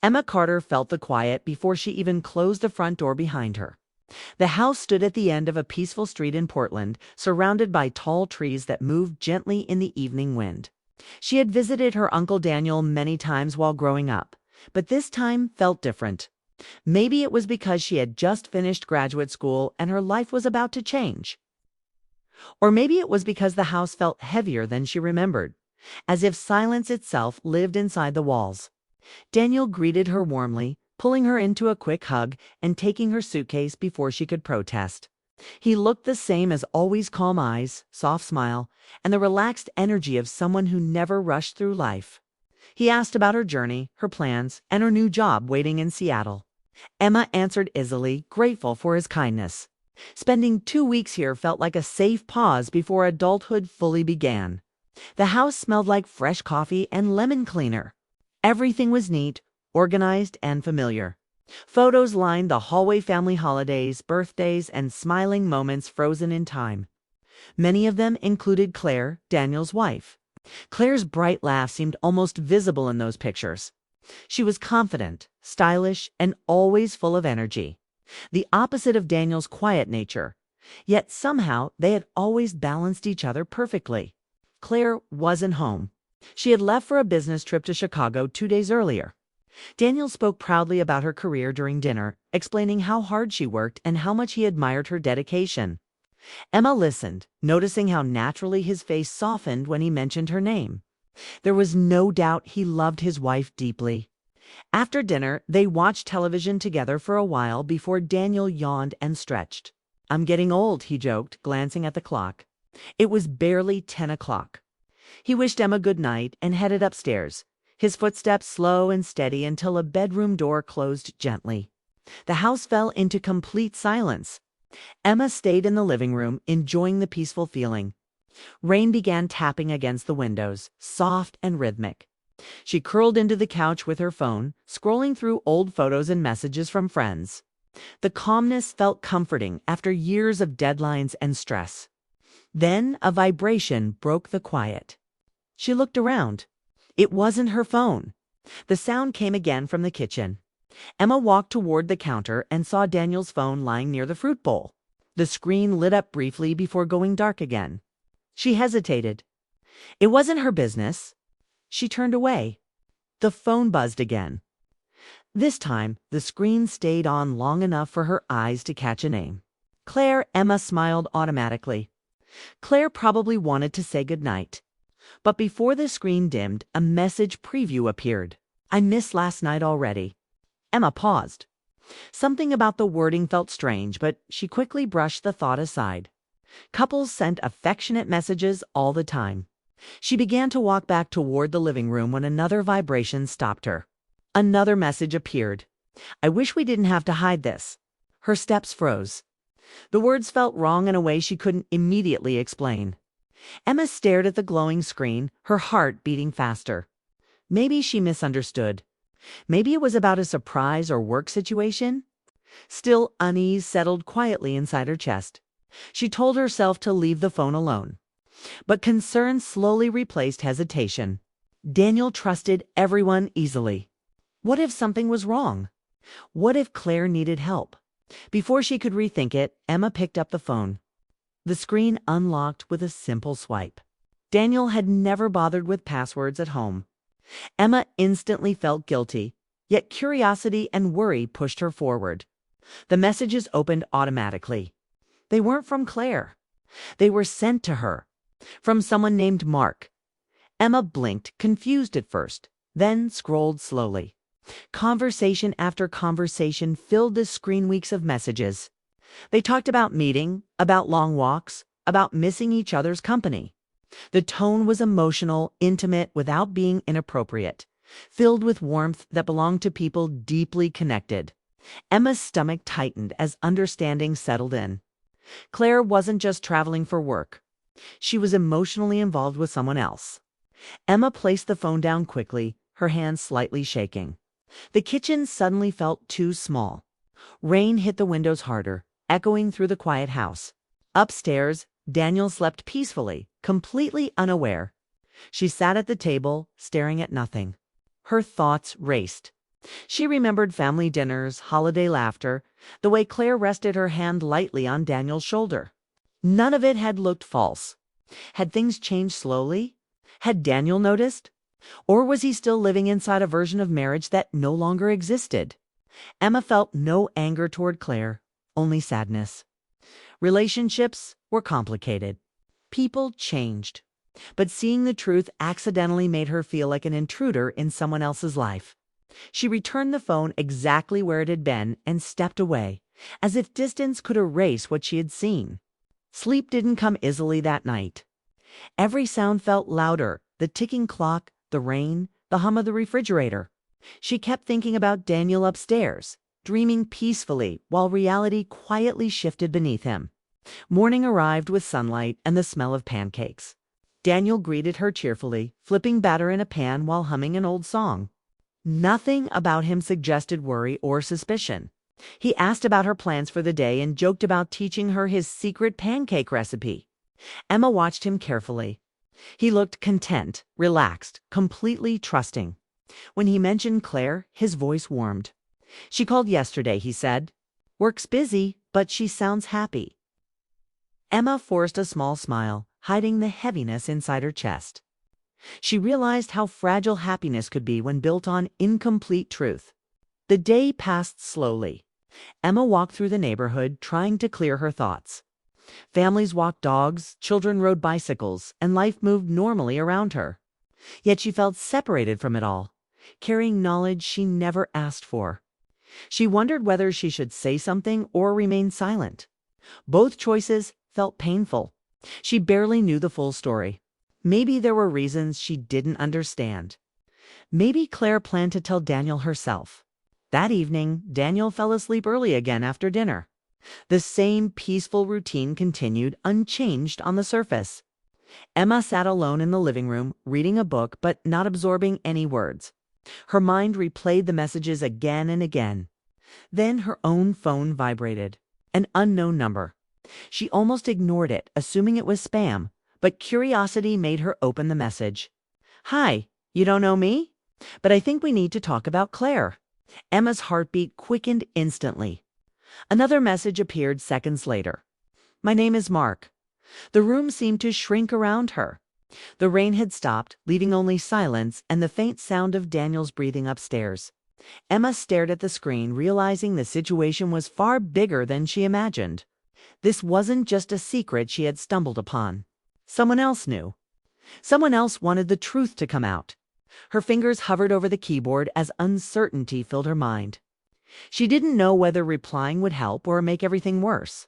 Emma Carter felt the quiet before she even closed the front door behind her. The house stood at the end of a peaceful street in Portland, surrounded by tall trees that moved gently in the evening wind. She had visited her Uncle Daniel many times while growing up, but this time felt different. Maybe it was because she had just finished graduate school and her life was about to change. Or maybe it was because the house felt heavier than she remembered, as if silence itself lived inside the walls. Daniel greeted her warmly, pulling her into a quick hug and taking her suitcase before she could protest. He looked the same as always: calm eyes, soft smile, and the relaxed energy of someone who never rushed through life. He asked about her journey, her plans, and her new job waiting in Seattle. Emma answered easily, grateful for his kindness. Spending 2 weeks here felt like a safe pause before adulthood fully began. The house smelled like fresh coffee and lemon cleaner. Everything was neat, organized, and familiar. Photos lined the hallway: family holidays, birthdays, and smiling moments frozen in time. Many of them included Claire, Daniel's wife. Claire's bright laugh seemed almost visible in those pictures. She was confident, stylish, and always full of energy. The opposite of Daniel's quiet nature. Yet somehow they had always balanced each other perfectly. Claire wasn't home. She had left for a business trip to Chicago 2 days earlier. Daniel spoke proudly about her career during dinner, explaining how hard she worked and how much he admired her dedication. Emma listened, noticing how naturally his face softened when he mentioned her name. There was no doubt he loved his wife deeply. After dinner, they watched television together for a while before Daniel yawned and stretched. "I'm getting old," he joked, glancing at the clock. It was barely 10 o'clock. He wished Emma good night and headed upstairs, his footsteps slow and steady until a bedroom door closed gently. The house fell into complete silence. Emma stayed in the living room, enjoying the peaceful feeling. Rain began tapping against the windows, soft and rhythmic. She curled into the couch with her phone, scrolling through old photos and messages from friends. The calmness felt comforting after years of deadlines and stress. Then a vibration broke the quiet. She looked around. It wasn't her phone. The sound came again from the kitchen. Emma walked toward the counter and saw Daniel's phone lying near the fruit bowl. The screen lit up briefly before going dark again. She hesitated. It wasn't her business. She turned away. The phone buzzed again. This time, the screen stayed on long enough for her eyes to catch a name. Claire. Emma smiled automatically. Claire probably wanted to say goodnight. But before the screen dimmed, a message preview appeared. "I missed last night already." Emma paused. Something about the wording felt strange, but she quickly brushed the thought aside. Couples sent affectionate messages all the time. She began to walk back toward the living room when another vibration stopped her. Another message appeared. "I wish we didn't have to hide this." Her steps froze. The words felt wrong in a way she couldn't immediately explain. Emma stared at the glowing screen, her heart beating faster. Maybe she misunderstood. Maybe it was about a surprise or work situation. Still, unease settled quietly inside her chest. She told herself to leave the phone alone. But concern slowly replaced hesitation. Daniel trusted everyone easily. What if something was wrong? What if Claire needed help? Before she could rethink it, Emma picked up the phone. The screen unlocked with a simple swipe. Daniel had never bothered with passwords at home. Emma instantly felt guilty, yet curiosity and worry pushed her forward. The messages opened automatically. They weren't from Claire. They were sent to her, from someone named Mark. Emma blinked, confused at first, then scrolled slowly. Conversation after conversation filled the screen weeks of messages. They talked about meeting, about long walks, about missing each other's company. The tone was emotional, intimate, without being inappropriate, filled with warmth that belonged to people deeply connected. Emma's stomach tightened as understanding settled in. Claire wasn't just traveling for work. She was emotionally involved with someone else. Emma placed the phone down quickly, her hands slightly shaking. The kitchen suddenly felt too small. Rain hit the windows harder, echoing through the quiet house. Upstairs, Daniel slept peacefully, completely unaware. She sat at the table, staring at nothing. Her thoughts raced. She remembered family dinners, holiday laughter, the way Claire rested her hand lightly on Daniel's shoulder. None of it had looked false. Had things changed slowly? Had Daniel noticed? Or was he still living inside a version of marriage that no longer existed? Emma felt no anger toward Claire, only sadness. Relationships were complicated. People changed. But seeing the truth accidentally made her feel like an intruder in someone else's life. She returned the phone exactly where it had been and stepped away, as if distance could erase what she had seen. Sleep didn't come easily that night. Every sound felt louder: the ticking clock, the rain, the hum of the refrigerator. She kept thinking about Daniel upstairs, dreaming peacefully while reality quietly shifted beneath him. Morning arrived with sunlight and the smell of pancakes. Daniel greeted her cheerfully, flipping batter in a pan while humming an old song. Nothing about him suggested worry or suspicion. He asked about her plans for the day and joked about teaching her his secret pancake recipe. Emma watched him carefully. He looked content, relaxed, completely trusting. When he mentioned Claire, his voice warmed. "She called yesterday," he said. "Work's busy, but she sounds happy." Emma forced a small smile, hiding the heaviness inside her chest. She realized how fragile happiness could be when built on incomplete truth. The day passed slowly. Emma walked through the neighborhood, trying to clear her thoughts. Families walked dogs, children rode bicycles, and life moved normally around her. Yet she felt separated from it all, carrying knowledge she never asked for. She wondered whether she should say something or remain silent. Both choices felt painful. She barely knew the full story. Maybe there were reasons she didn't understand. Maybe Claire planned to tell Daniel herself. That evening, Daniel fell asleep early again after dinner. The same peaceful routine continued, unchanged on the surface. Emma sat alone in the living room, reading a book but not absorbing any words. Her mind replayed the messages again and again. Then her own phone vibrated. An unknown number. She almost ignored it, assuming it was spam, but curiosity made her open the message. "Hi, you don't know me? But I think we need to talk about Claire." Emma's heartbeat quickened instantly. Another message appeared seconds later. "My name is Mark." The room seemed to shrink around her. The rain had stopped, leaving only silence and the faint sound of Daniel's breathing upstairs. Emma stared at the screen, realizing the situation was far bigger than she imagined. This wasn't just a secret she had stumbled upon. Someone else knew. Someone else wanted the truth to come out. Her fingers hovered over the keyboard as uncertainty filled her mind. She didn't know whether replying would help or make everything worse.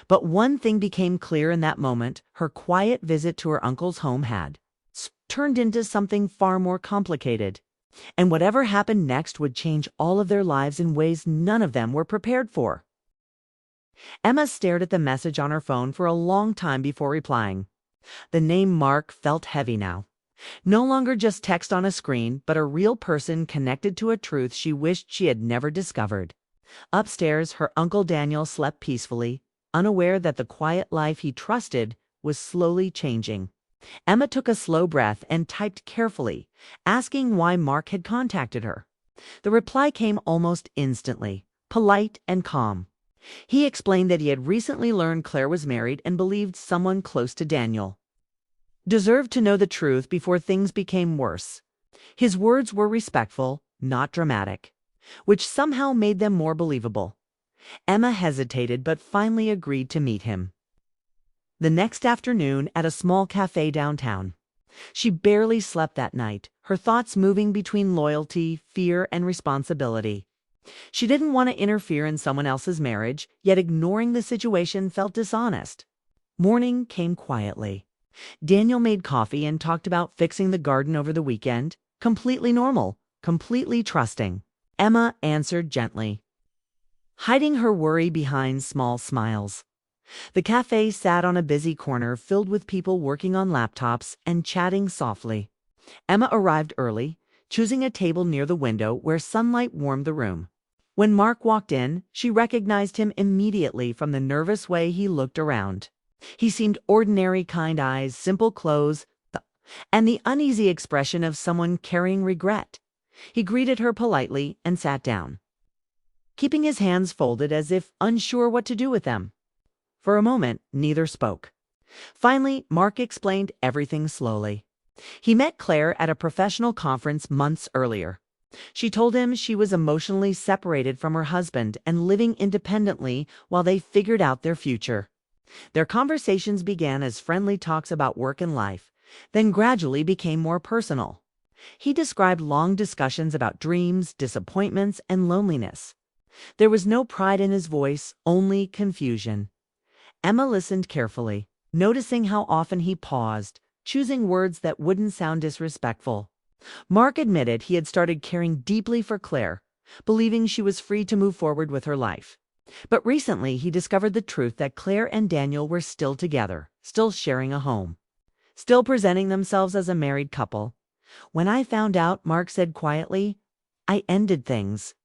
But one thing became clear in that moment: her quiet visit to her uncle's home had turned into something far more complicated. And whatever happened next would change all of their lives in ways none of them were prepared for. Emma stared at the message on her phone for a long time before replying. The name Mark felt heavy now. No longer just text on a screen, but a real person connected to a truth she wished she had never discovered. Upstairs, her Uncle Daniel slept peacefully, unaware that the quiet life he trusted was slowly changing. Emma took a slow breath and typed carefully, asking why Mark had contacted her. The reply came almost instantly, polite and calm. He explained that he had recently learned Claire was married and believed someone close to Daniel deserved to know the truth before things became worse. His words were respectful, not dramatic, which somehow made them more believable. Emma hesitated but finally agreed to meet him. The next afternoon at a small cafe downtown. She barely slept that night, her thoughts moving between loyalty, fear, and responsibility. She didn't want to interfere in someone else's marriage, yet ignoring the situation felt dishonest. Morning came quietly. Daniel made coffee and talked about fixing the garden over the weekend. Completely normal, completely trusting. Emma answered gently, hiding her worry behind small smiles. The cafe sat on a busy corner filled with people working on laptops and chatting softly. Emma arrived early, choosing a table near the window where sunlight warmed the room. When Mark walked in, she recognized him immediately from the nervous way he looked around. He seemed ordinary, kind eyes, simple clothes, and the uneasy expression of someone carrying regret. He greeted her politely and sat down, keeping his hands folded as if unsure what to do with them. For a moment, neither spoke. Finally, Mark explained everything slowly. He met Claire at a professional conference months earlier. She told him she was emotionally separated from her husband and living independently while they figured out their future. Their conversations began as friendly talks about work and life, then gradually became more personal. He described long discussions about dreams, disappointments, and loneliness. There was no pride in his voice, only confusion. Emma listened carefully, noticing how often he paused, choosing words that wouldn't sound disrespectful. Mark admitted he had started caring deeply for Claire, believing she was free to move forward with her life. But recently he discovered the truth that Claire and Daniel were still together, still sharing a home, still presenting themselves as a married couple. When I found out, Mark said quietly, I ended things.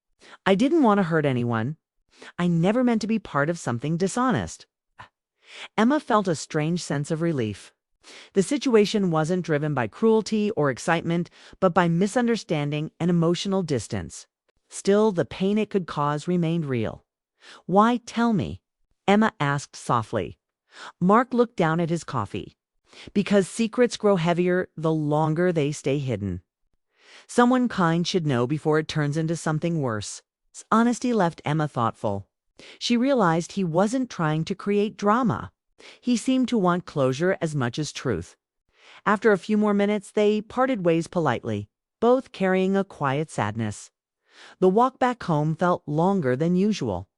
I didn't want to hurt anyone. I never meant to be part of something dishonest. Emma felt a strange sense of relief. The situation wasn't driven by cruelty or excitement, but by misunderstanding and emotional distance. Still, the pain it could cause remained real. Why tell me? Emma asked softly. Mark looked down at his coffee. Because secrets grow heavier the longer they stay hidden. Someone kind should know before it turns into something worse. His honesty left Emma thoughtful. She realized he wasn't trying to create drama. He seemed to want closure as much as truth. After a few more minutes, they parted ways politely, both carrying a quiet sadness. The walk back home felt longer than usual.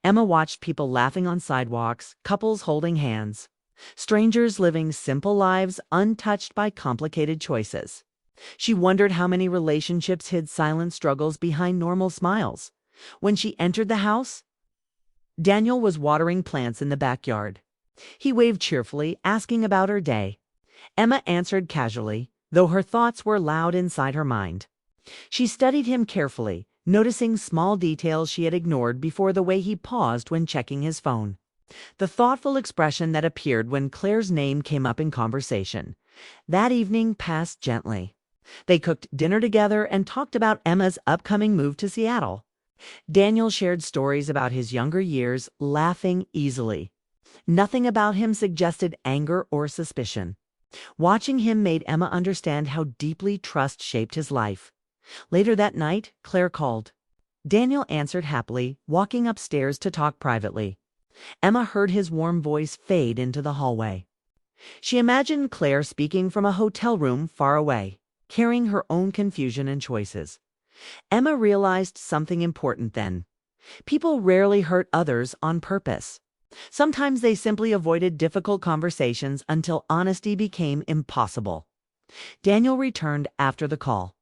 Emma watched people laughing on sidewalks, couples holding hands, strangers living simple lives untouched by complicated choices. She wondered how many relationships hid silent struggles behind normal smiles. When she entered the house, Daniel was watering plants in the backyard. He waved cheerfully, asking about her day. Emma answered casually, though her thoughts were loud inside her mind. She studied him carefully, noticing small details she had ignored before, the way he paused when checking his phone, the thoughtful expression that appeared when Claire's name came up in conversation. That evening passed gently. They cooked dinner together and talked about Emma's upcoming move to Seattle. Daniel shared stories about his younger years, laughing easily. Nothing about him suggested anger or suspicion. Watching him made Emma understand how deeply trust shaped his life. Later that night, Claire called. Daniel answered happily, walking upstairs to talk privately. Emma heard his warm voice fade into the hallway. She imagined Claire speaking from a hotel room far away, carrying her own confusion and choices. Emma realized something important then. People rarely hurt others on purpose. Sometimes they simply avoided difficult conversations until honesty became impossible. Daniel returned after the call,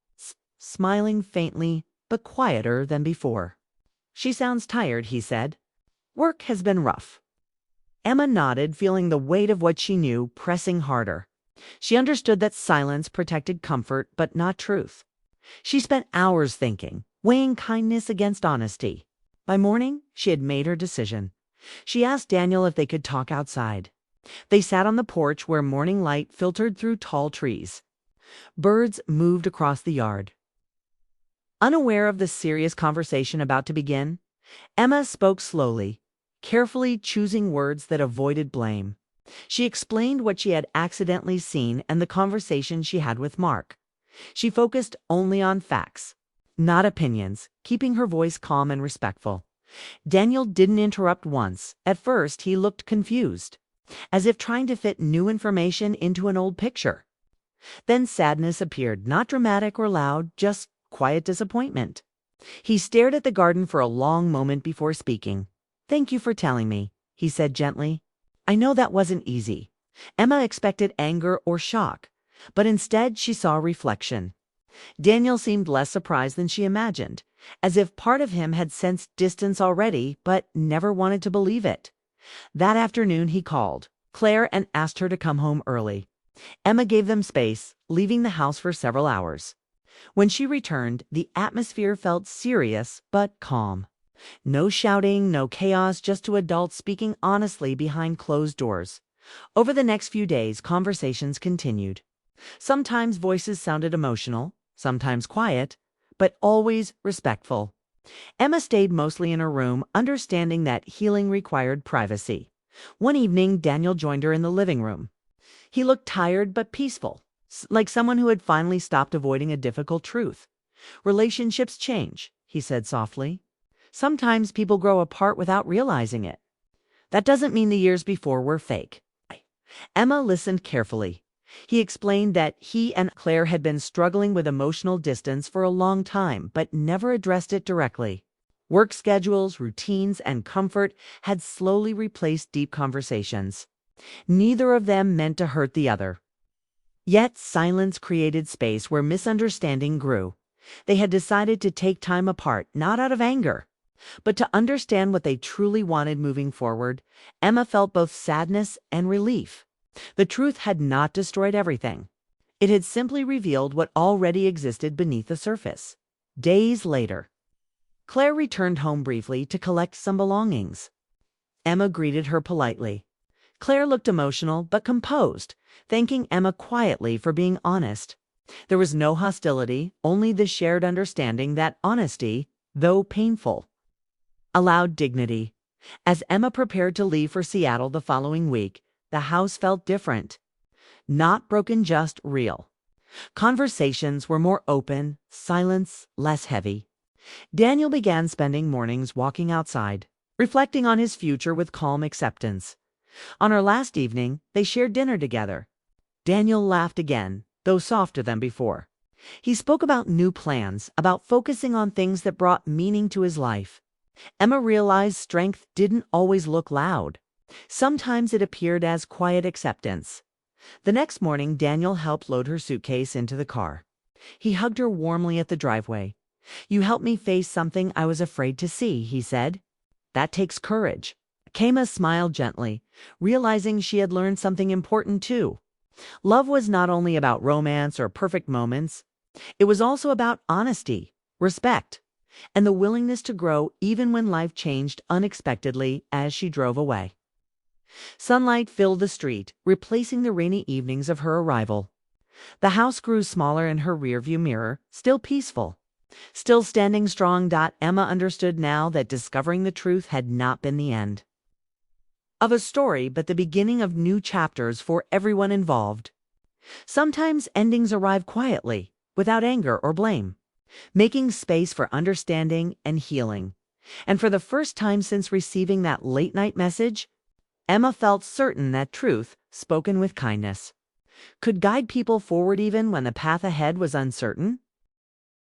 smiling faintly but quieter than before. She sounds tired, he said. Work has been rough. Emma nodded, feeling the weight of what she knew pressing harder. She understood that silence protected comfort but not truth. She spent hours thinking, weighing kindness against honesty. By morning, she had made her decision. She asked Daniel if they could talk outside. They sat on the porch where morning light filtered through tall trees. Birds moved across the yard. Unaware of the serious conversation about to begin, Emma spoke slowly, carefully choosing words that avoided blame. She explained what she had accidentally seen and the conversation she had with Mark. She focused only on facts, not opinions, keeping her voice calm and respectful. Daniel didn't interrupt once. At first, he looked confused, as if trying to fit new information into an old picture. Then sadness appeared, not dramatic or loud, just quiet disappointment. He stared at the garden for a long moment before speaking. Thank you for telling me, he said gently. I know that wasn't easy. Emma expected anger or shock, but instead she saw reflection. Daniel seemed less surprised than she imagined, as if part of him had sensed distance already but never wanted to believe it. That afternoon he called Claire and asked her to come home early. Emma gave them space, leaving the house for several hours. When she returned, the atmosphere felt serious but calm. No shouting, no chaos, just two adults speaking honestly behind closed doors. Over the next few days, conversations continued. Sometimes voices sounded emotional, sometimes quiet, but always respectful. Emma stayed mostly in her room, understanding that healing required privacy. One evening, Daniel joined her in the living room. He looked tired but peaceful, like someone who had finally stopped avoiding a difficult truth. "Relationships change," he said softly. "Sometimes people grow apart without realizing it. That doesn't mean the years before were fake." Emma listened carefully. He explained that he and Claire had been struggling with emotional distance for a long time, but never addressed it directly. Work schedules, routines, and comfort had slowly replaced deep conversations. Neither of them meant to hurt the other. Yet silence created space where misunderstanding grew. They had decided to take time apart, not out of anger, but to understand what they truly wanted moving forward. Emma felt both sadness and relief. The truth had not destroyed everything. It had simply revealed what already existed beneath the surface. Days later, Claire returned home briefly to collect some belongings. Emma greeted her politely. Claire looked emotional but composed, thanking Emma quietly for being honest. There was no hostility, only the shared understanding that honesty, though painful, allowed dignity. As Emma prepared to leave for Seattle the following week, the house felt different. Not broken, just real. Conversations were more open, silence less heavy. Daniel began spending mornings walking outside, reflecting on his future with calm acceptance. On our last evening, they shared dinner together. Daniel laughed again, though softer than before. He spoke about new plans, about focusing on things that brought meaning to his life. Emma realized strength didn't always look loud. Sometimes it appeared as quiet acceptance. The next morning, Daniel helped load her suitcase into the car. He hugged her warmly at the driveway. "You helped me face something I was afraid to see," he said. "That takes courage." Kama smiled gently, realizing she had learned something important too. Love was not only about romance or perfect moments. It was also about honesty, respect, and the willingness to grow even when life changed unexpectedly as she drove away. Sunlight filled the street, replacing the rainy evenings of her arrival. The house grew smaller in her rearview mirror, still peaceful, still standing strong. Emma understood now that discovering the truth had not been the end of a story, but the beginning of new chapters for everyone involved. Sometimes endings arrive quietly, without anger or blame, making space for understanding and healing. And for the first time since receiving that late-night message, Emma felt certain that truth, spoken with kindness, could guide people forward even when the path ahead was uncertain.